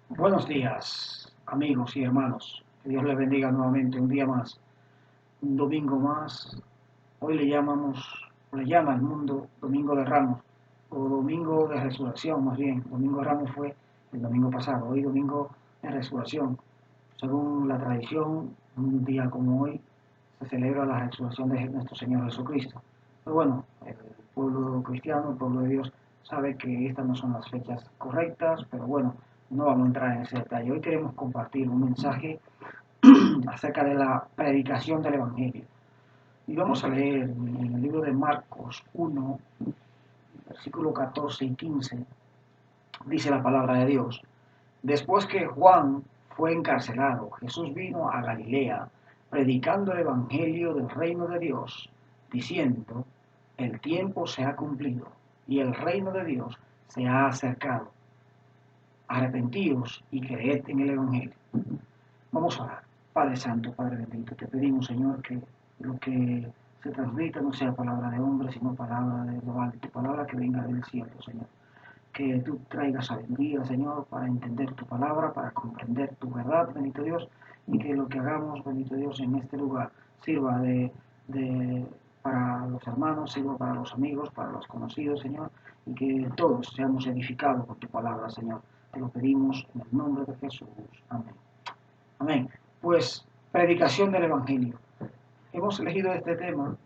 Buenos días, amigos y hermanos. Que Dios les bendiga nuevamente un día más, un domingo más. Hoy le llama el mundo Domingo de Ramos, o Domingo de Resurrección más bien. Domingo de Ramos fue el domingo pasado, hoy Domingo de Resurrección. Según la tradición, un día como hoy se celebra la resurrección de nuestro Señor Jesucristo. Pero bueno, el pueblo cristiano, el pueblo de Dios, sabe que estas no son las fechas correctas, pero bueno, no vamos a entrar en ese detalle. Hoy queremos compartir un mensaje acerca de la predicación del Evangelio. Y vamos a leer en el libro de Marcos 1, versículo 14 y 15, dice la palabra de Dios. Después que Juan fue encarcelado, Jesús vino a Galilea, predicando el Evangelio del reino de Dios, diciendo, el tiempo se ha cumplido y el reino de Dios se ha acercado. Arrepentíos y creed en el Evangelio. Vamos a orar. Padre Santo, Padre bendito, te pedimos, Señor, que lo que se transmita no sea palabra de hombre, sino palabra de lo alto, palabra que venga del cielo, Señor. Que tú traigas sabiduría, Señor, para entender tu palabra, para comprender tu verdad, bendito Dios, y que lo que hagamos, bendito Dios, en este lugar sirva para los hermanos, sirva para los amigos, para los conocidos, Señor, y que todos seamos edificados por tu palabra, Señor. Te lo pedimos en el nombre de Jesús. Amén. Amén. Pues, predicación del Evangelio. Hemos elegido este tema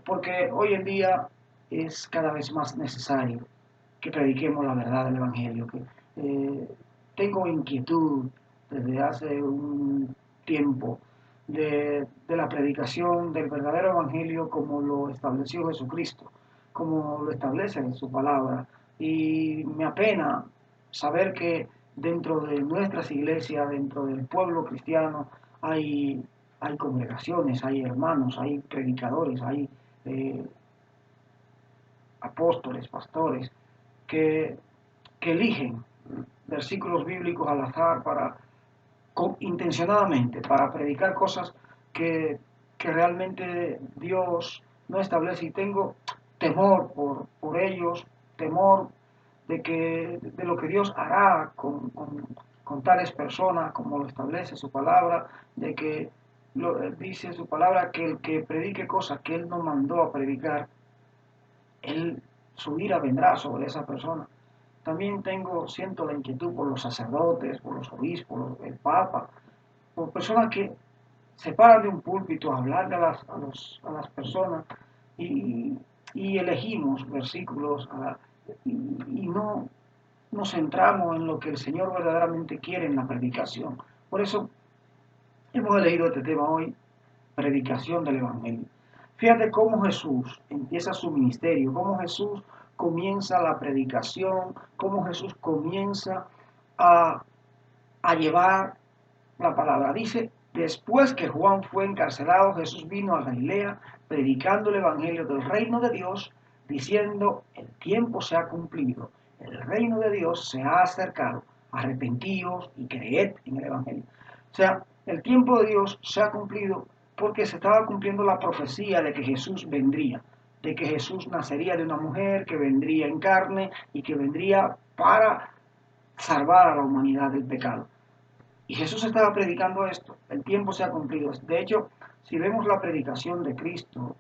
porque hoy en día es cada vez más necesario que prediquemos la verdad del Evangelio. Tengo inquietud desde hace un tiempo de la predicación del verdadero Evangelio como lo estableció Jesucristo, como lo establece en su palabra. Y me apena saber que dentro de nuestras iglesias, dentro del pueblo cristiano, hay, hay congregaciones, hay hermanos, hay predicadores, hay eh, apóstoles, pastores, que, que eligen versículos bíblicos al azar intencionadamente para predicar cosas que, que realmente Dios no establece, y tengo temor por ellos, temor de lo que Dios hará con tales personas como lo establece su palabra, de que dice su palabra que el que predique cosas que Él no mandó a predicar, él, su ira vendrá sobre esa persona. También siento la inquietud por los sacerdotes, por los obispos, el papa, por personas que se paran de un púlpito a hablarle a las personas y, y elegimos versículos y no nos centramos en lo que el Señor verdaderamente quiere en la predicación. Por eso hemos elegido este tema hoy, predicación del Evangelio. Fíjate cómo Jesús empieza su ministerio, cómo Jesús comienza la predicación, cómo Jesús comienza a, a llevar la palabra. Dice, después que Juan fue encarcelado, Jesús vino a Galilea predicando el Evangelio del reino de Dios, diciendo, el tiempo se ha cumplido, el reino de Dios se ha acercado, arrepentíos y creed en el Evangelio. O sea, el tiempo de Dios se ha cumplido porque se estaba cumpliendo la profecía de que Jesús vendría, de que Jesús nacería de una mujer, que vendría en carne y que vendría para salvar a la humanidad del pecado. Y Jesús estaba predicando esto, el tiempo se ha cumplido. De hecho, si vemos la predicación de Cristo,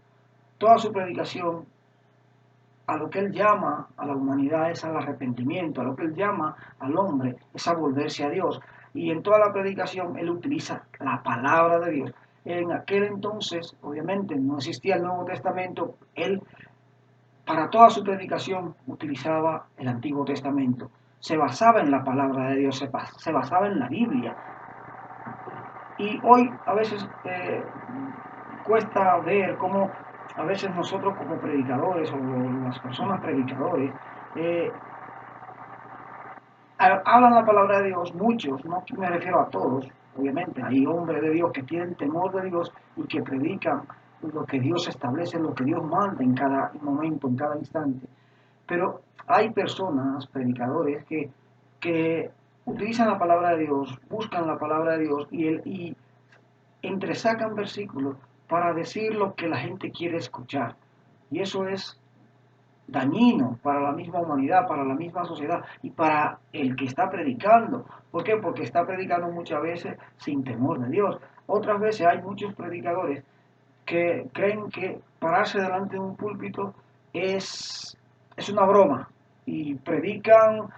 toda su predicación, a lo que Él llama a la humanidad es al arrepentimiento, a lo que Él llama al hombre es a volverse a Dios. Y en toda la predicación Él utiliza la palabra de Dios. En aquel entonces, obviamente, no existía el Nuevo Testamento. Él, para toda su predicación, utilizaba el Antiguo Testamento. Se basaba en la palabra de Dios, se basaba en la Biblia. Y hoy a veces cuesta ver cómo a veces nosotros como predicadores o las personas predicadores eh, hablan la palabra de Dios, muchos, no me refiero a todos, obviamente, hay hombres de Dios que tienen temor de Dios y que predican lo que Dios establece, lo que Dios manda en cada momento, en cada instante. Pero hay personas, predicadores, que utilizan la palabra de Dios, buscan la palabra de Dios y entresacan versículos para decir lo que la gente quiere escuchar. Y eso es dañino para la misma humanidad, para la misma sociedad y para el que está predicando. ¿Por qué? Porque está predicando muchas veces sin temor de Dios. Otras veces hay muchos predicadores que creen que pararse delante de un púlpito es una broma y predican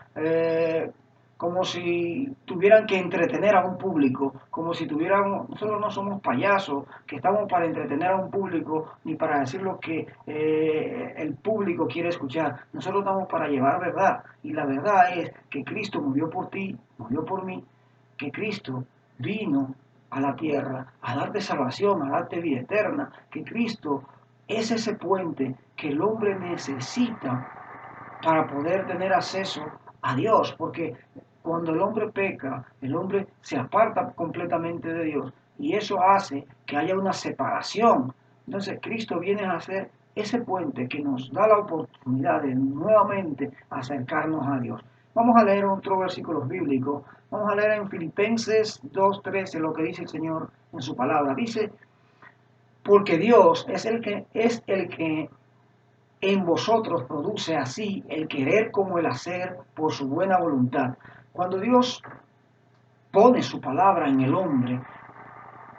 como si tuvieran que entretener a un público, como si tuvieran, nosotros no somos payasos, que estamos para entretener a un público ni para decir lo que el público quiere escuchar, nosotros estamos para llevar verdad y la verdad es que Cristo murió por ti, murió por mí, que Cristo vino a la tierra a darte salvación, a darte vida eterna, que Cristo es ese puente que el hombre necesita para poder tener acceso a Dios, porque cuando el hombre peca, el hombre se aparta completamente de Dios y eso hace que haya una separación. Entonces Cristo viene a hacer ese puente que nos da la oportunidad de nuevamente acercarnos a Dios. Vamos a leer otro versículo bíblico. Vamos a leer en Filipenses 2:13 lo que dice el Señor en su palabra. Dice, porque Dios es el que en vosotros produce así el querer como el hacer por su buena voluntad. Cuando Dios pone su palabra en el hombre,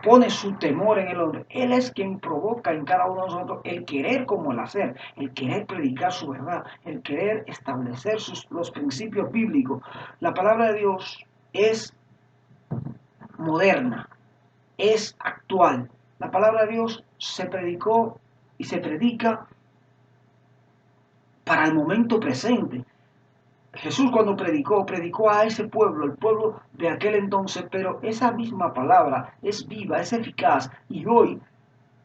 pone su temor en el hombre, Él es quien provoca en cada uno de nosotros el querer como el hacer, el querer predicar su verdad, el querer establecer los principios bíblicos. La palabra de Dios es moderna, es actual. La palabra de Dios se predicó y se predica para el momento presente. Jesús cuando predicó a ese pueblo, el pueblo de aquel entonces, pero esa misma palabra es viva, es eficaz y hoy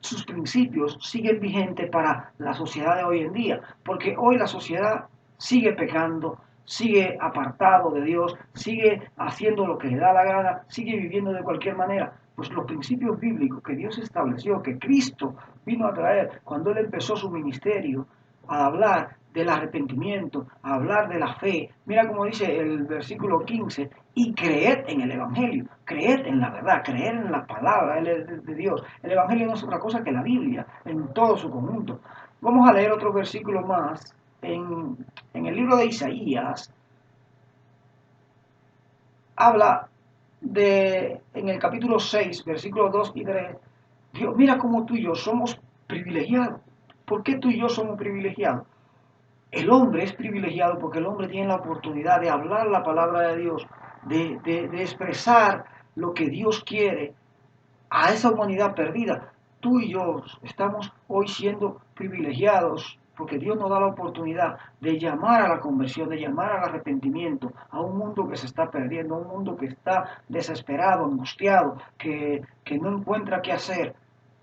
sus principios siguen vigentes para la sociedad de hoy en día, porque hoy la sociedad sigue pecando, sigue apartado de Dios, sigue haciendo lo que le da la gana, sigue viviendo de cualquier manera. Pues los principios bíblicos que Dios estableció, que Cristo vino a traer cuando Él empezó su ministerio, a hablar del arrepentimiento, a hablar de la fe. Mira como dice el versículo 15, y creed en el Evangelio, creed en la verdad, creer en la palabra de Dios. El Evangelio no es otra cosa que la Biblia, en todo su conjunto. Vamos a leer otro versículo más en el libro de Isaías. Habla en el capítulo 6, versículos 2 y 3, Dios, mira cómo tú y yo somos privilegiados. ¿Por qué tú y yo somos privilegiados? El hombre es privilegiado porque el hombre tiene la oportunidad de hablar la palabra de Dios, de expresar lo que Dios quiere a esa humanidad perdida. Tú y yo estamos hoy siendo privilegiados porque Dios nos da la oportunidad de llamar a la conversión, de llamar al arrepentimiento, a un mundo que se está perdiendo, a un mundo que está desesperado, angustiado, que no encuentra qué hacer,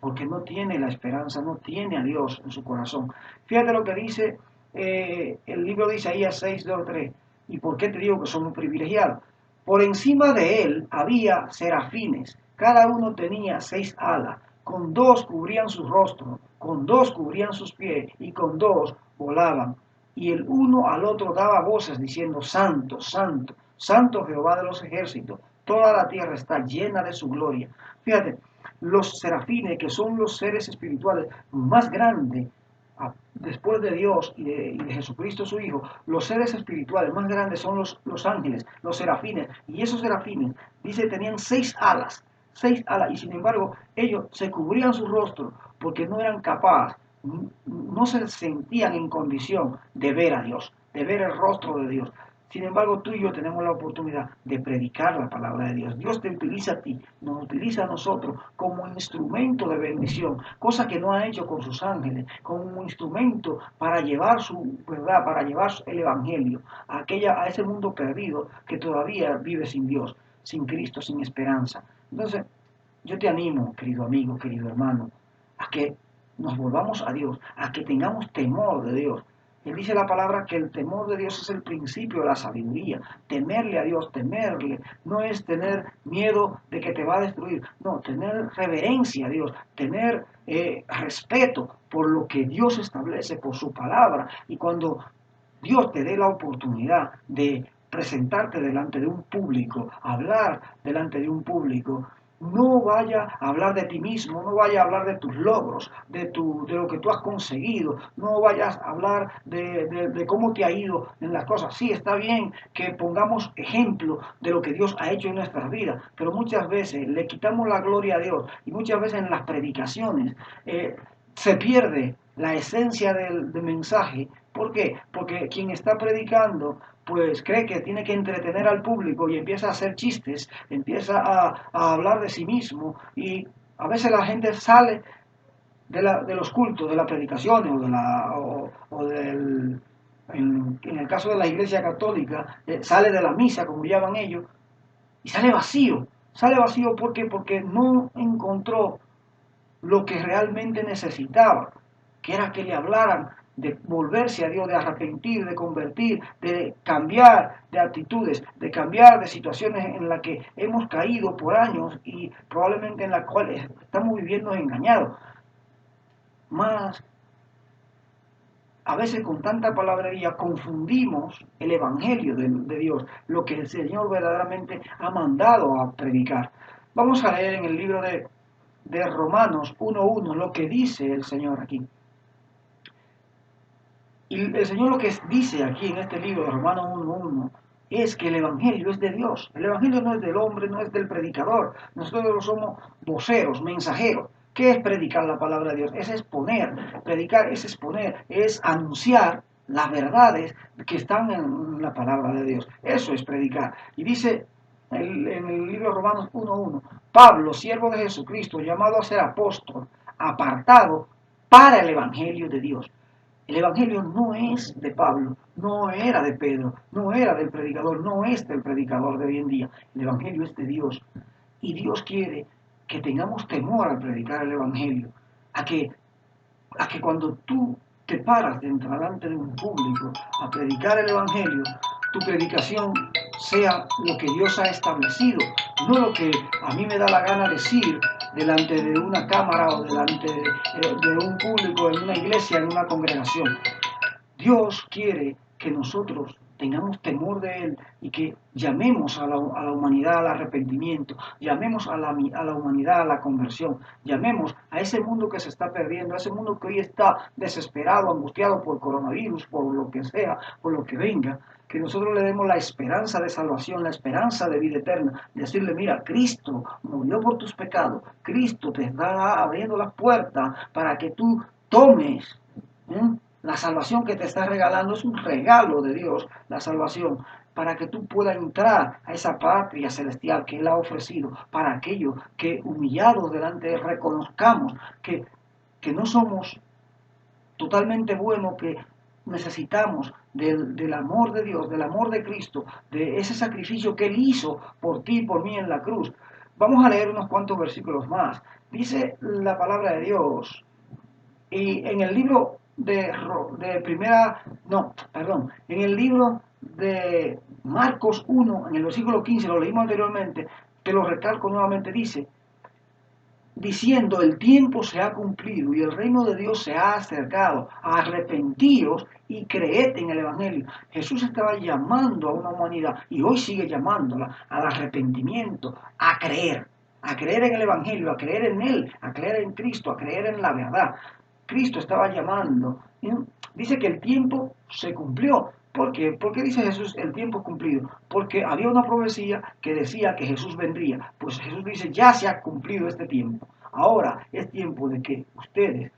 porque no tiene la esperanza, no tiene a Dios en su corazón. Fíjate lo que dice el libro de Isaías 6, 2, 3. ¿Y por qué te digo que somos privilegiados? Por encima de él había serafines, cada uno tenía 6 alas, con 2 cubrían su rostro, con 2 cubrían sus pies y con 2 volaban. Y el uno al otro daba voces diciendo, Santo, Santo, Santo Jehová de los ejércitos, toda la tierra está llena de su gloria. Fíjate, los serafines, que son los seres espirituales más grandes, después de Dios y de Jesucristo su Hijo, los seres espirituales más grandes son los ángeles, los serafines, y esos serafines, dice, tenían 6 alas, y sin embargo ellos se cubrían su rostro porque no eran capaces, no se sentían en condición de ver a Dios, de ver el rostro de Dios. Sin embargo, tú y yo tenemos la oportunidad de predicar la palabra de Dios. Dios te utiliza a ti, nos utiliza a nosotros como instrumento de bendición, cosa que no ha hecho con sus ángeles, como un instrumento para llevar su verdad, para llevar el evangelio a ese mundo perdido que todavía vive sin Dios, sin Cristo, sin esperanza. Entonces, yo te animo, querido amigo, querido hermano, a que nos volvamos a Dios, a que tengamos temor de Dios. Él dice la palabra que el temor de Dios es el principio de la sabiduría. Temerle a Dios, temerle, no es tener miedo de que te va a destruir, no, tener reverencia a Dios, tener respeto por lo que Dios establece, por su palabra. Y cuando Dios te dé la oportunidad de presentarte delante de un público, hablar delante de un público, No vaya a hablar de ti mismo, no vaya a hablar de tus logros, de lo que tú has conseguido, no vayas a hablar de cómo te ha ido en las cosas. Sí, está bien que pongamos ejemplo de lo que Dios ha hecho en nuestras vidas, pero muchas veces le quitamos la gloria a Dios y muchas veces en las predicaciones se pierde la esencia del mensaje. ¿Por qué? Porque quien está predicando pues cree que tiene que entretener al público y empieza a hacer chistes, empieza a hablar de sí mismo y a veces la gente sale de los cultos, de las predicaciones o del, en el caso de la iglesia católica, sale de la misa, como llaman ellos, y sale vacío. Sale vacío ¿por qué? Porque no encontró lo que realmente necesitaba, que era que le hablaran de volverse a Dios, de arrepentir, de convertir, de cambiar de actitudes, de cambiar de situaciones en las que hemos caído por años y probablemente en las cuales estamos viviendo engañados. Más a veces con tanta palabrería confundimos el Evangelio de Dios, lo que el Señor verdaderamente ha mandado a predicar. Vamos a leer en el libro de Romanos 1.1 lo que dice el Señor aquí. Y el Señor lo que dice aquí en este libro de Romanos 1.1 es que el Evangelio es de Dios. El Evangelio no es del hombre, no es del predicador. Nosotros somos voceros, mensajeros. ¿Qué es predicar la palabra de Dios? Es exponer. Predicar es exponer, es anunciar las verdades que están en la palabra de Dios. Eso es predicar. Y dice en el libro de Romanos 1.1, Pablo, siervo de Jesucristo, llamado a ser apóstol, apartado para el Evangelio de Dios. El Evangelio no es de Pablo, no era de Pedro, no era del predicador, no es del predicador de hoy en día. El Evangelio es de Dios. Y Dios quiere que tengamos temor al predicar el Evangelio, a que, a que cuando tú te paras delante de un público a predicar el Evangelio, tu predicación sea lo que Dios ha establecido, no lo que a mí me da la gana decir delante de una cámara o delante de un público en una iglesia, en una congregación. Dios quiere que nosotros tengamos temor de Él y que llamemos a la humanidad al arrepentimiento, llamemos a la humanidad a la conversión, llamemos a ese mundo que se está perdiendo, a ese mundo que hoy está desesperado, angustiado por coronavirus, por lo que sea, por lo que venga, que nosotros le demos la esperanza de salvación, la esperanza de vida eterna, decirle, mira, Cristo murió por tus pecados, Cristo te está abriendo las puertas para que tú tomes la salvación que te está regalando. Es un regalo de Dios, la salvación, para que tú puedas entrar a esa patria celestial que Él ha ofrecido, para aquellos que humillados delante de Él reconozcamos que no somos totalmente buenos, que necesitamos del amor de Dios, del amor de Cristo, de ese sacrificio que Él hizo por ti y por mí en la cruz. Vamos a leer unos cuantos versículos más. Dice la palabra de Dios, y en el libro de primera, no, perdón, en el libro de Marcos 1, en el versículo 15, lo leímos anteriormente, te lo recalco nuevamente, dice, diciendo, el tiempo se ha cumplido y el reino de Dios se ha acercado, arrepentíos y creed en el Evangelio. Jesús estaba llamando a una humanidad y hoy sigue llamándola al arrepentimiento, a creer en el Evangelio, a creer en Él, a creer en Cristo, a creer en la verdad. Cristo estaba llamando. Dice que el tiempo se cumplió. ¿Por qué? ¿Por qué dice Jesús el tiempo cumplido? Porque había una profecía que decía que Jesús vendría. Pues Jesús dice, ya se ha cumplido este tiempo. Ahora es tiempo de que ustedes,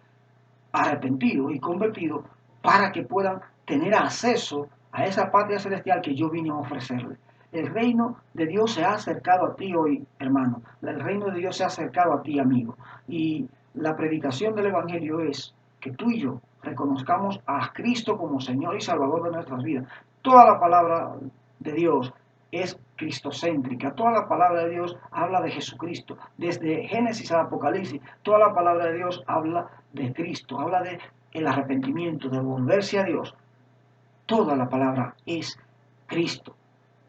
arrepentidos y convertidos, para que puedan tener acceso a esa patria celestial que yo vine a ofrecerles. El reino de Dios se ha acercado a ti hoy, hermano. El reino de Dios se ha acercado a ti, amigo. Y la predicación del Evangelio es que tú y yo reconozcamos a Cristo como Señor y Salvador de nuestras vidas. Toda la palabra de Dios es cristocéntrica. Toda la palabra de Dios habla de Jesucristo. Desde Génesis a Apocalipsis, toda la palabra de Dios habla de Cristo, habla de el arrepentimiento, de volverse a Dios. Toda la palabra es Cristo.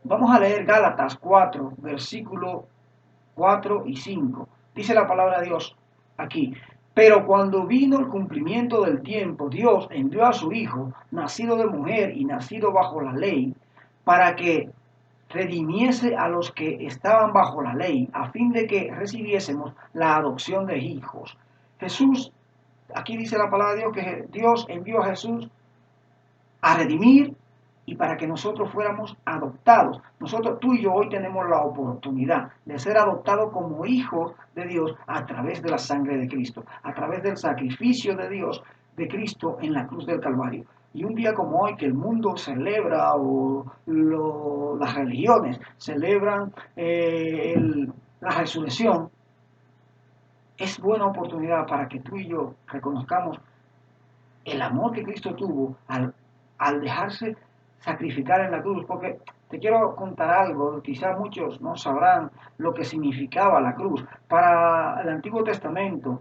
Vamos a leer Gálatas 4, versículo 4 y 5. Dice la palabra de Dios aquí. Pero cuando vino el cumplimiento del tiempo, Dios envió a su Hijo, nacido de mujer y nacido bajo la ley, para que redimiese a los que estaban bajo la ley, a fin de que recibiésemos la adopción de hijos. Jesús, aquí dice la palabra de Dios que Dios envió a Jesús a redimir y para que nosotros fuéramos adoptados. Nosotros, tú y yo, hoy tenemos la oportunidad de ser adoptados como hijos de Dios a través de la sangre de Cristo, a través del sacrificio de Dios, de Cristo en la cruz del Calvario. Y un día como hoy que el mundo celebra las religiones celebran la resurrección, es buena oportunidad para que tú y yo reconozcamos el amor que Cristo tuvo al dejarse sacrificar en la cruz, porque te quiero contar algo, quizá muchos no sabrán lo que significaba la cruz. Para el Antiguo Testamento,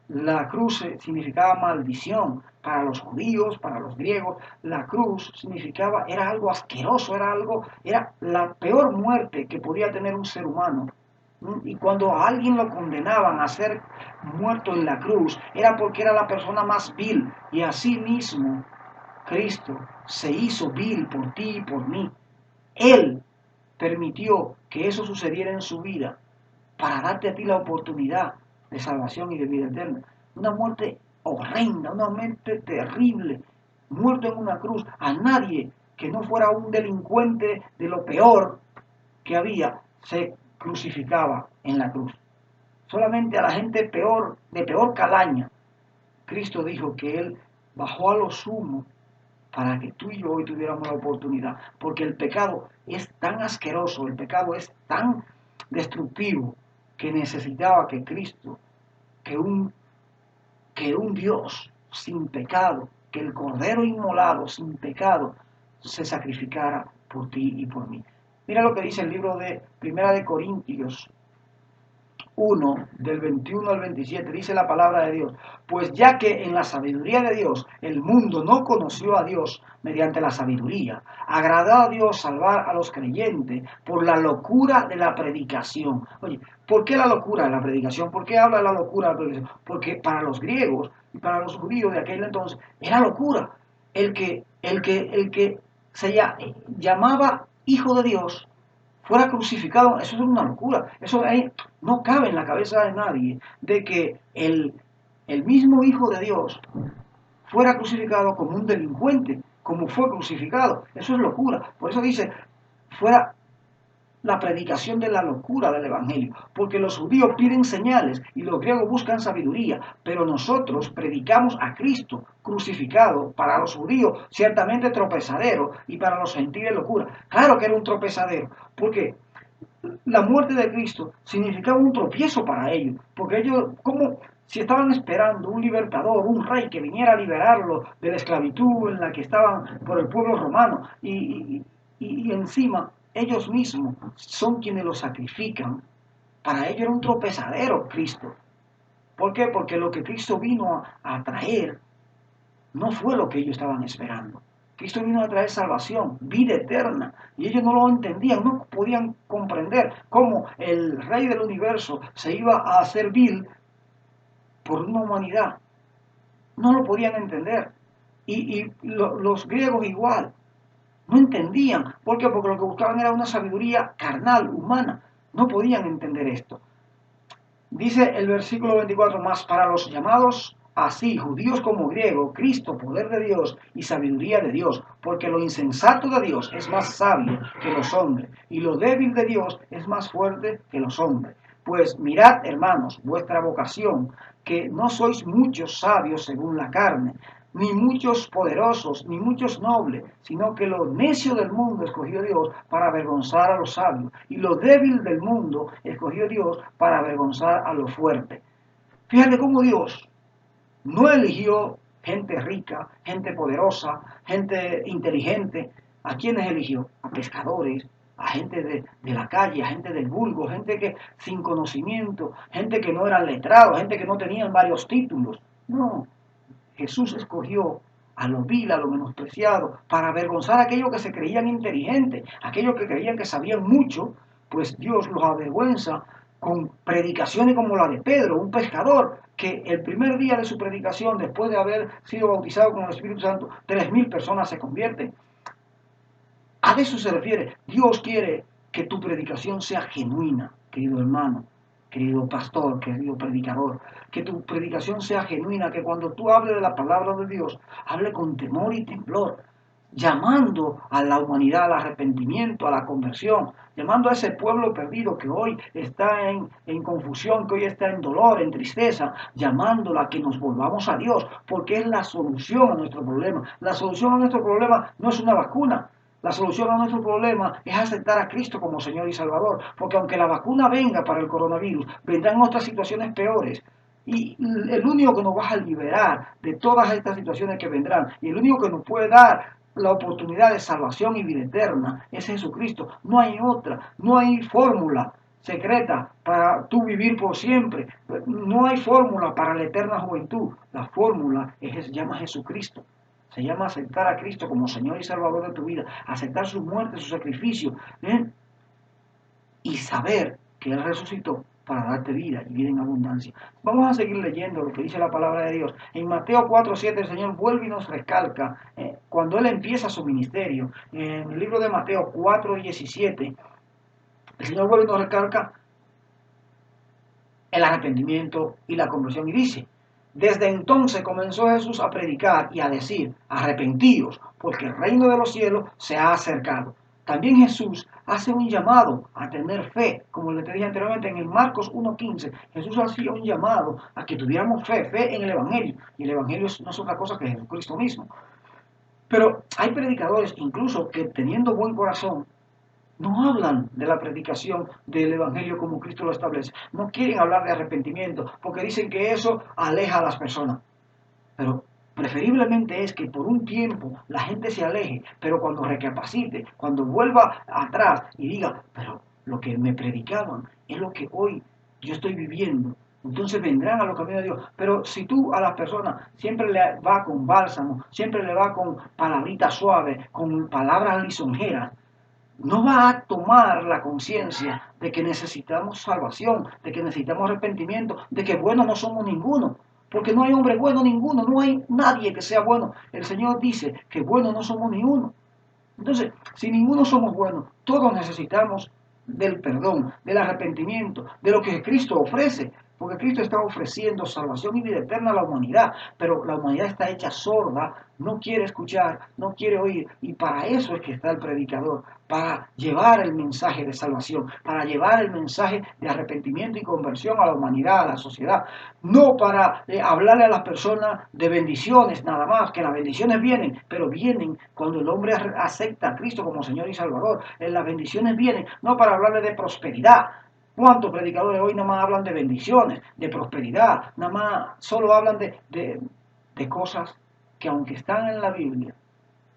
la cruz significaba maldición. Para los judíos, para los griegos, la cruz significaba, era algo asqueroso, era la peor muerte que podía tener un ser humano. Y cuando a alguien lo condenaban a ser muerto en la cruz, era porque era la persona más vil. Y así mismo, Cristo se hizo vil por ti y por mí. Él permitió que eso sucediera en su vida para darte a ti la oportunidad de salvación y de vida eterna. Una muerte horrenda, una muerte terrible, muerto en una cruz. A nadie que no fuera un delincuente de lo peor que había, se crucificaba en la cruz. Solamente a la gente peor, de peor calaña, Cristo dijo que Él bajó a lo sumo para que tú y yo hoy tuviéramos la oportunidad. Porque el pecado es tan asqueroso, el pecado es tan destructivo, que necesitaba que Cristo, que un Dios sin pecado, que el Cordero inmolado sin pecado, se sacrificara por ti y por mí. Mira lo que dice el libro de Primera de Corintios 1, del 21 al 27, dice la palabra de Dios: pues ya que en la sabiduría de Dios el mundo no conoció a Dios mediante la sabiduría, agradó a Dios salvar a los creyentes por la locura de la predicación. Oye, ¿por qué la locura de la predicación? ¿Por qué habla de la locura de la predicación? Porque para los griegos y para los judíos de aquel entonces era locura. El que se llamaba hijo de Dios fuera crucificado, eso es una locura. Eso ahí no cabe en la cabeza de nadie, de que el mismo Hijo de Dios fuera crucificado como un delincuente, como fue crucificado. Eso es locura. Por eso dice, fuera la predicación de la locura del Evangelio, porque los judíos piden señales y los griegos buscan sabiduría, pero nosotros predicamos a Cristo crucificado, para los judíos ciertamente tropezadero y para los gentiles locura. Claro que era un tropezadero, porque la muerte de Cristo significaba un tropiezo para ellos, porque ellos, como si estaban esperando un libertador, un rey que viniera a liberarlos de la esclavitud en la que estaban por el pueblo romano, y encima ellos mismos son quienes lo sacrifican. Para ellos era un tropezadero Cristo. ¿Por qué? Porque lo que Cristo vino a traer no fue lo que ellos estaban esperando. Cristo vino a traer salvación, vida eterna, y ellos no lo entendían, no podían comprender cómo el Rey del universo se iba a hacer vil por una humanidad. No lo podían entender. Los griegos igual, no entendían. ¿Por qué? Porque lo que buscaban era una sabiduría carnal, humana. No podían entender esto. Dice el versículo 24, más para los llamados así, judíos como griegos, Cristo, poder de Dios y sabiduría de Dios, porque lo insensato de Dios es más sabio que los hombres, y lo débil de Dios es más fuerte que los hombres. Pues mirad, hermanos, vuestra vocación, que no sois muchos sabios según la carne, ni muchos poderosos, ni muchos nobles, sino que lo necio del mundo escogió Dios para avergonzar a los sabios, y lo débil del mundo escogió Dios para avergonzar a lo fuerte. Fíjate cómo Dios no eligió gente rica, gente poderosa, gente inteligente. ¿A quiénes eligió? A pescadores, a gente de la calle, a gente del vulgo, gente que sin conocimiento, gente que no era letrado, gente que no tenían varios títulos. No, Jesús escogió a lo vil, a lo menospreciado, para avergonzar a aquellos que se creían inteligentes, aquellos que creían que sabían mucho, pues Dios los avergüenza con predicaciones como la de Pedro, un pescador, que el primer día de su predicación, después de haber sido bautizado con el Espíritu Santo, 3.000 personas se convierten. A eso se refiere. Dios quiere que tu predicación sea genuina, querido hermano, querido pastor, querido predicador, que tu predicación sea genuina, que cuando tú hables de la palabra de Dios, hable con temor y temblor, llamando a la humanidad al arrepentimiento, a la conversión, llamando a ese pueblo perdido que hoy está en confusión, que hoy está en dolor, en tristeza, llamándola a que nos volvamos a Dios, porque es la solución a nuestro problema. La solución a nuestro problema no es una vacuna. La solución a nuestro problema es aceptar a Cristo como Señor y Salvador, porque aunque la vacuna venga para el coronavirus, vendrán otras situaciones peores. Y el único que nos va a liberar de todas estas situaciones que vendrán, y el único que nos puede dar la oportunidad de salvación y vida eterna es Jesucristo. No hay otra, no hay fórmula secreta para tú vivir por siempre. No hay fórmula para la eterna juventud. La fórmula se llama Jesucristo. Se llama aceptar a Cristo como Señor y Salvador de tu vida, aceptar su muerte, su sacrificio, y saber que Él resucitó para darte vida y vida en abundancia. Vamos a seguir leyendo lo que dice la palabra de Dios. En Mateo 4:7 el Señor vuelve y nos recalca, cuando Él empieza su ministerio, en el libro de Mateo 4:17, el Señor vuelve y nos recalca el arrepentimiento y la conversión y dice: desde entonces comenzó Jesús a predicar y a decir: arrepentíos, porque el reino de los cielos se ha acercado. También Jesús hace un llamado a tener fe, como le dije anteriormente en el Marcos 1:15. Jesús hacía un llamado a que tuviéramos fe en el Evangelio. Y el Evangelio no es otra cosa que Jesucristo mismo. Pero hay predicadores incluso que teniendo buen corazón, no hablan de la predicación del Evangelio como Cristo lo establece. No quieren hablar de arrepentimiento porque dicen que eso aleja a las personas. Pero preferiblemente es que por un tiempo la gente se aleje, pero cuando recapacite, cuando vuelva atrás y diga: pero lo que me predicaban es lo que hoy yo estoy viviendo. Entonces vendrán a los caminos de Dios. Pero si tú a las personas siempre le va con bálsamo, siempre le va con palabritas suaves, con palabras lisonjeras, no va a tomar la conciencia de que necesitamos salvación, de que necesitamos arrepentimiento, de que buenos no somos ninguno, porque no hay hombre bueno ninguno, no hay nadie que sea bueno. El Señor dice que buenos no somos ninguno. Entonces, si ninguno somos buenos, todos necesitamos del perdón, del arrepentimiento, de lo que Cristo ofrece, porque Cristo está ofreciendo salvación y vida eterna a la humanidad, pero la humanidad está hecha sorda, no quiere escuchar, no quiere oír, y para eso es que está el predicador, para llevar el mensaje de salvación, para llevar el mensaje de arrepentimiento y conversión a la humanidad, a la sociedad, no para hablarle a las personas de bendiciones nada más, que las bendiciones vienen, pero vienen cuando el hombre acepta a Cristo como Señor y Salvador. Las bendiciones vienen no para hablarle de prosperidad. ¿Cuántos predicadores hoy nada más hablan de bendiciones, de prosperidad? Nada más solo hablan de cosas que aunque están en la Biblia,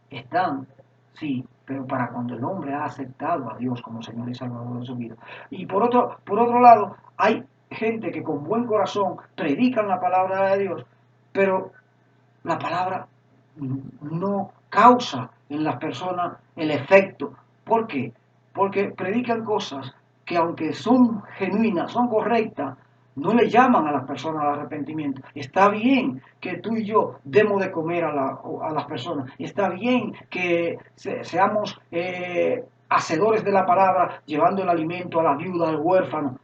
están, sí, pero para cuando el hombre ha aceptado a Dios como Señor y Salvador de su vida. Y por otro lado, hay gente que con buen corazón predican la palabra de Dios, pero la palabra no causa en las personas el efecto. ¿Por qué? Porque predican cosas que aunque son genuinas, son correctas, no le llaman a las personas al arrepentimiento. Está bien que tú y yo demos de comer a las personas. Está bien que seamos hacedores de la palabra, llevando el alimento a la viuda, al huérfano.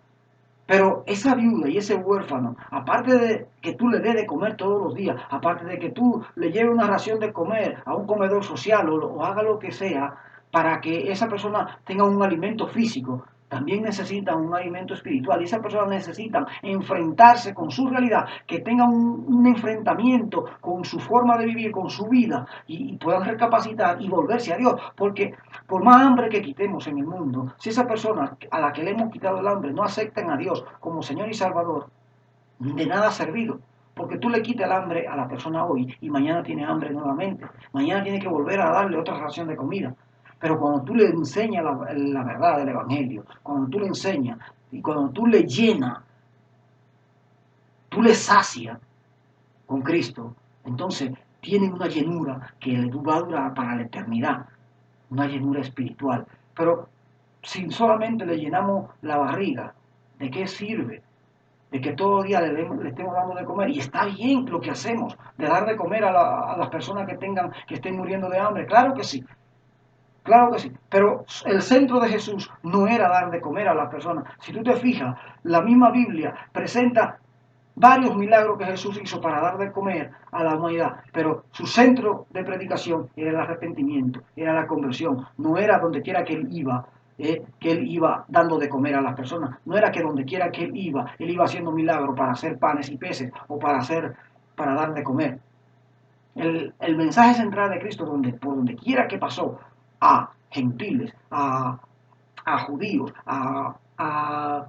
Pero esa viuda y ese huérfano, aparte de que tú le des de comer todos los días, aparte de que tú le lleves una ración de comer a un comedor social o haga lo que sea para que esa persona tenga un alimento físico, también necesitan un alimento espiritual. Y esas personas necesitan enfrentarse con su realidad, que tengan un enfrentamiento con su forma de vivir, con su vida, y puedan recapacitar y volverse a Dios. Porque por más hambre que quitemos en el mundo, si esa persona a la que le hemos quitado el hambre no aceptan a Dios como Señor y Salvador, de nada ha servido. Porque tú le quitas el hambre a la persona hoy y mañana tiene hambre nuevamente. Mañana tiene que volver a darle otra ración de comida. Pero cuando tú le enseñas la verdad del Evangelio, cuando tú le enseñas y cuando tú le llenas, tú le sacias con Cristo, entonces tienen una llenura que le va a durar para la eternidad, una llenura espiritual. Pero si solamente le llenamos la barriga, ¿de qué sirve? De que todo el día le estemos dando de comer, y está bien lo que hacemos, de dar de comer a las personas que estén muriendo de hambre, claro que sí, Claro que sí, pero el centro de Jesús no era dar de comer a las personas. Si tú te fijas, la misma Biblia presenta varios milagros que Jesús hizo para dar de comer a la humanidad, pero su centro de predicación era el arrepentimiento, era la conversión, no era donde quiera que él iba dando de comer a las personas, no era que donde quiera que él iba haciendo milagros para hacer panes y peces o para dar de comer. El mensaje central de Cristo, por donde quiera que pasó, a gentiles, a judíos, a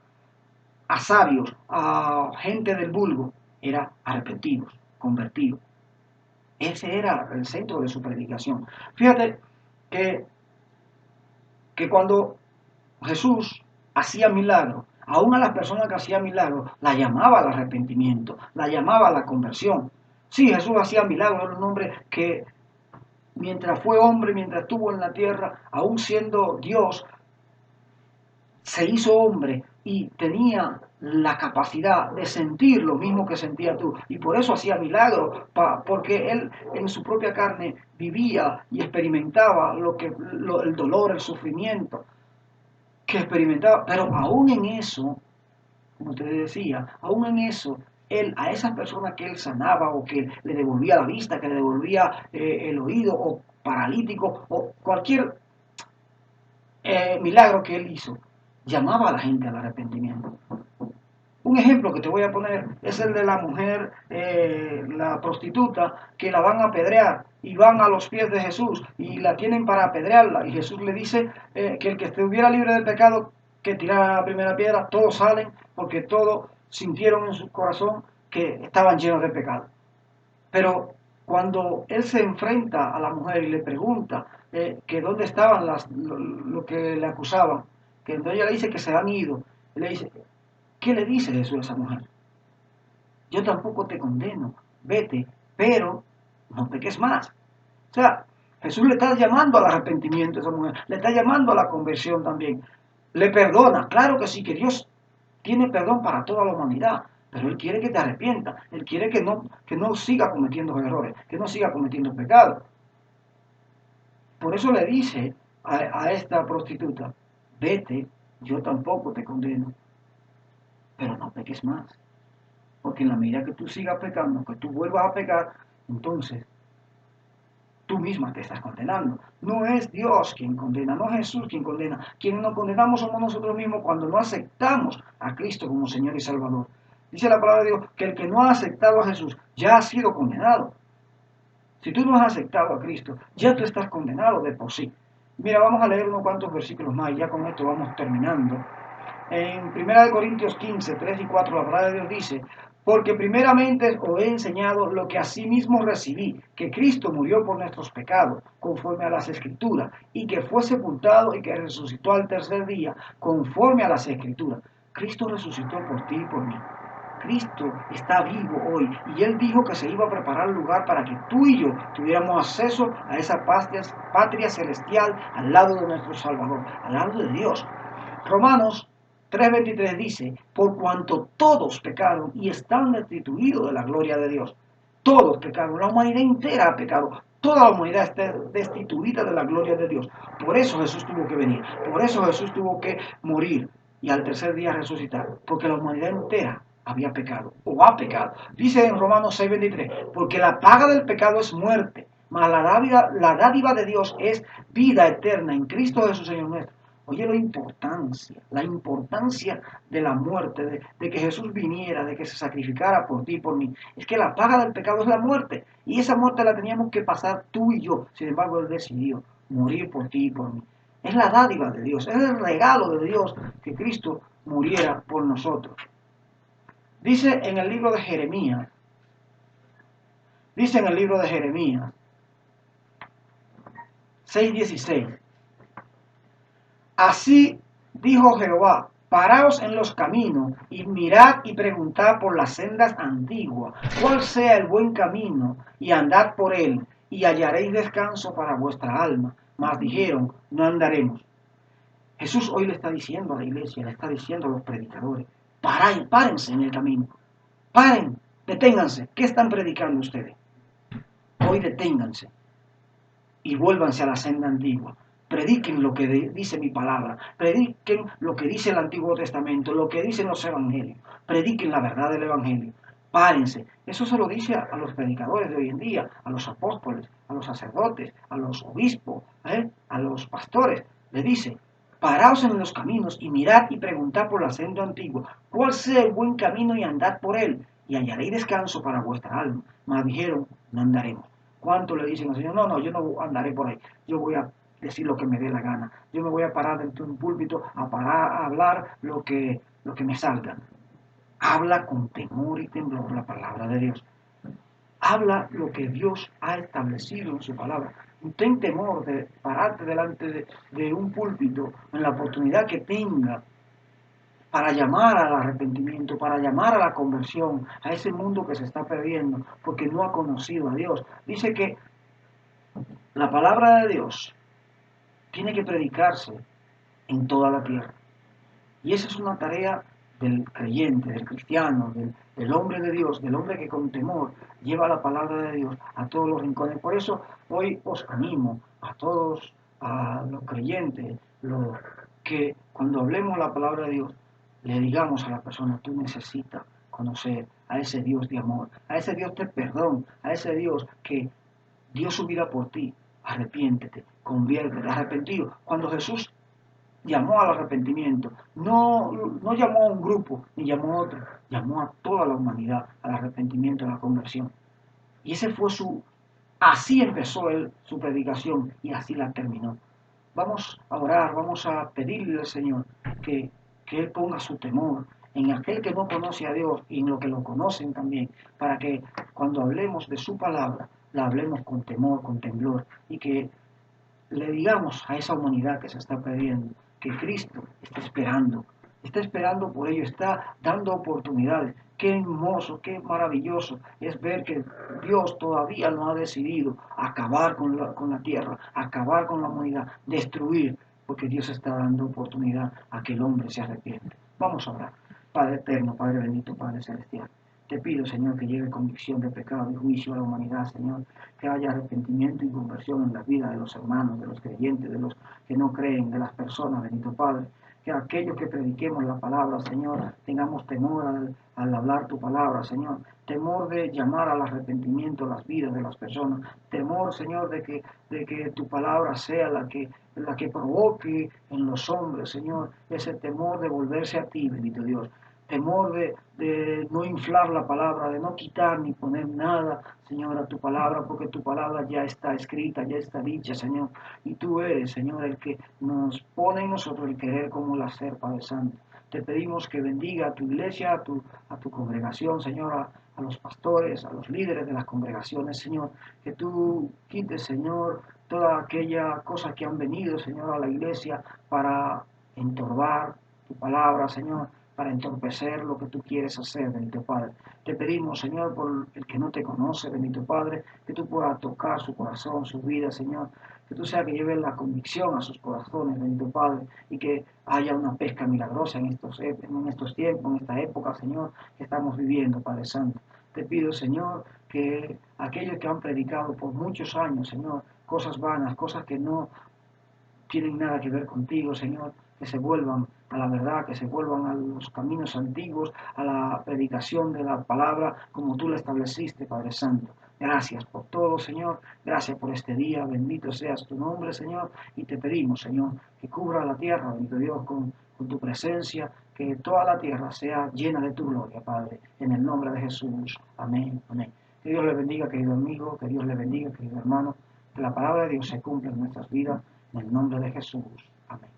sabios, a gente del vulgo, era arrepentidos, convertidos. Ese era el centro de su predicación. Fíjate que, que cuando Jesús hacía milagros, aún a las personas que hacían milagros, la llamaba al arrepentimiento, la llamaba a la conversión. Sí, Jesús hacía milagros, era un hombre que mientras fue hombre, mientras estuvo en la tierra, aún siendo Dios, se hizo hombre y tenía la capacidad de sentir lo mismo que sentía tú. Y por eso hacía milagros, porque él en su propia carne vivía y experimentaba el dolor, el sufrimiento que experimentaba. Pero aún en eso, como te decía, aún en eso, él a esas personas que él sanaba o que le devolvía la vista, que le devolvía el oído o paralítico o cualquier milagro que él hizo, llamaba a la gente al arrepentimiento. Un ejemplo que te voy a poner es el de la mujer, la prostituta, que la van a apedrear y van a los pies de Jesús y la tienen para apedrearla. Y Jesús le dice que el que estuviera libre del pecado, que tirara la primera piedra. Todos salen porque todos sintieron en su corazón que estaban llenos de pecado. Pero cuando él se enfrenta a la mujer y le pregunta que dónde estaban lo que le acusaban, que entonces ella le dice que se han ido, le dice, ¿qué le dice Jesús a esa mujer? Yo tampoco te condeno, vete, pero no peques más. O sea, Jesús le está llamando al arrepentimiento a esa mujer, le está llamando a la conversión también. Le perdona, claro que sí, que Dios tiene perdón para toda la humanidad, pero Él quiere que te arrepientas, Él quiere que no siga cometiendo errores, que no siga cometiendo pecados. Por eso le dice a esta prostituta, vete, yo tampoco te condeno, pero no peques más. Porque en la medida que tú sigas pecando, que tú vuelvas a pecar, entonces tú misma te estás condenando. No es Dios quien condena, no es Jesús quien condena. Quien nos condenamos somos nosotros mismos cuando no aceptamos a Cristo como Señor y Salvador. Dice la palabra de Dios que el que no ha aceptado a Jesús ya ha sido condenado. Si tú no has aceptado a Cristo, ya tú estás condenado de por sí. Mira, vamos a leer unos cuantos versículos más y ya con esto vamos terminando. En 1 Corintios 15, 3 y 4 la palabra de Dios dice, porque primeramente os he enseñado lo que asimismo recibí, que Cristo murió por nuestros pecados, conforme a las Escrituras, y que fue sepultado y que resucitó al tercer día, conforme a las Escrituras. Cristo resucitó por ti y por mí. Cristo está vivo hoy y Él dijo que se iba a preparar lugar para que tú y yo tuviéramos acceso a esa patria celestial al lado de nuestro Salvador, al lado de Dios. Romanos 3:23 dice, por cuanto todos pecaron y están destituidos de la gloria de Dios. Todos pecaron, la humanidad entera ha pecado. Toda la humanidad está destituida de la gloria de Dios. Por eso Jesús tuvo que venir, por eso Jesús tuvo que morir y al tercer día resucitar, porque la humanidad entera había pecado o ha pecado. Dice en Romanos 6:23, porque la paga del pecado es muerte, mas la dádiva de Dios es vida eterna en Cristo Jesús Señor nuestro. Oye la importancia de la muerte, de que Jesús viniera, de que se sacrificara por ti y por mí. Es que la paga del pecado es la muerte. Y esa muerte la teníamos que pasar tú y yo. Sin embargo, Él decidió morir por ti y por mí. Es la dádiva de Dios, es el regalo de Dios que Cristo muriera por nosotros. Dice en el libro de Jeremías, 6:16. Así dijo Jehová, paraos en los caminos y mirad y preguntad por las sendas antiguas, cuál sea el buen camino, y andad por él, y hallaréis descanso para vuestra alma. Mas dijeron, no andaremos. Jesús hoy le está diciendo a la iglesia, le está diciendo a los predicadores, párense en el camino, paren, deténganse. ¿Qué están predicando ustedes? Hoy deténganse y vuélvanse a la senda antigua. Prediquen lo que dice mi palabra, prediquen lo que dice el Antiguo Testamento, lo que dicen los evangelios, prediquen la verdad del evangelio. Párense. Eso se lo dice a los predicadores de hoy en día, a los apóstoles, a los sacerdotes, a los obispos, a los pastores. Le dice, paraos en los caminos y mirad y preguntad por el senda antigua, cuál sea el buen camino y andad por él, y hallaréis descanso para vuestra alma. Mas dijeron, no andaremos. ¿Cuánto le dicen al Señor? No, no, yo no andaré por ahí. Yo voy a decir lo que me dé la gana. Yo me voy a parar dentro de un púlpito a hablar lo que me salga. Habla con temor y temblor la palabra de Dios. Habla lo que Dios ha establecido en su palabra. Ten temor de pararte delante de un púlpito en la oportunidad que tenga para llamar al arrepentimiento, para llamar a la conversión, a ese mundo que se está perdiendo porque no ha conocido a Dios. Dice que la palabra de Dios tiene que predicarse en toda la tierra. Y esa es una tarea del creyente, del cristiano, del hombre de Dios, del hombre que con temor lleva la palabra de Dios a todos los rincones. Por eso hoy os animo a todos, a los creyentes, que cuando hablemos la palabra de Dios, le digamos a la persona, tú necesitas conocer a ese Dios de amor, a ese Dios de perdón, a ese Dios que dio su vida por ti. Arrepiéntete, conviértete, arrepentido. Cuando Jesús llamó al arrepentimiento, no llamó a un grupo, ni llamó a otro, llamó a toda la humanidad al arrepentimiento, a la conversión. Y ese fue así empezó él su predicación y así la terminó. Vamos a orar, vamos a pedirle al Señor que Él ponga su temor en aquel que no conoce a Dios y en lo que lo conocen también, para que cuando hablemos de su palabra, la hablemos con temor, con temblor, y que le digamos a esa humanidad que se está perdiendo que Cristo está esperando por ello, está dando oportunidades. Qué hermoso, qué maravilloso es ver que Dios todavía no ha decidido acabar con la tierra, acabar con la humanidad, destruir, porque Dios está dando oportunidad a que el hombre se arrepiente. Vamos a orar. Padre eterno, Padre bendito, Padre celestial. Te pido, Señor, que lleve convicción de pecado y juicio a la humanidad, Señor, que haya arrepentimiento y conversión en la vida de los hermanos, de los creyentes, de los que no creen, de las personas, bendito Padre, que aquellos que prediquemos la palabra, Señor, tengamos temor al hablar tu palabra, Señor, temor de llamar al arrepentimiento las vidas de las personas, temor, Señor, de que tu palabra sea la que provoque en los hombres, Señor, ese temor de volverse a ti, bendito Dios, temor de no inflar la palabra, de no quitar ni poner nada, Señor, a tu palabra, porque tu palabra ya está escrita, ya está dicha, Señor. Y tú eres, Señor, el que nos pone en nosotros el querer como el hacer, Padre Santo. Te pedimos que bendiga a tu iglesia, a tu congregación, Señor, a los pastores, a los líderes de las congregaciones, Señor. Que tú quites, Señor, toda aquella cosa que han venido, Señor, a la iglesia para entorbar tu palabra, Señor, para entorpecer lo que tú quieres hacer, bendito Padre. Te pedimos, Señor, por el que no te conoce, bendito Padre, que tú puedas tocar su corazón, su vida, Señor, que tú seas que lleve la convicción a sus corazones, bendito Padre, y que haya una pesca milagrosa en estos tiempos, en esta época, Señor, que estamos viviendo, Padre Santo. Te pido, Señor, que aquellos que han predicado por muchos años, Señor, cosas vanas, cosas que no tienen nada que ver contigo, Señor, que se vuelvan a la verdad, que se vuelvan a los caminos antiguos, a la predicación de la palabra como tú la estableciste, Padre Santo. Gracias por todo, Señor. Gracias por este día. Bendito seas tu nombre, Señor. Y te pedimos, Señor, que cubra la tierra, bendito Dios, con tu presencia, que toda la tierra sea llena de tu gloria, Padre. En el nombre de Jesús. Amén. Amén. Que Dios le bendiga, querido amigo. Que Dios le bendiga, querido hermano. Que la palabra de Dios se cumpla en nuestras vidas. En el nombre de Jesús. Amén.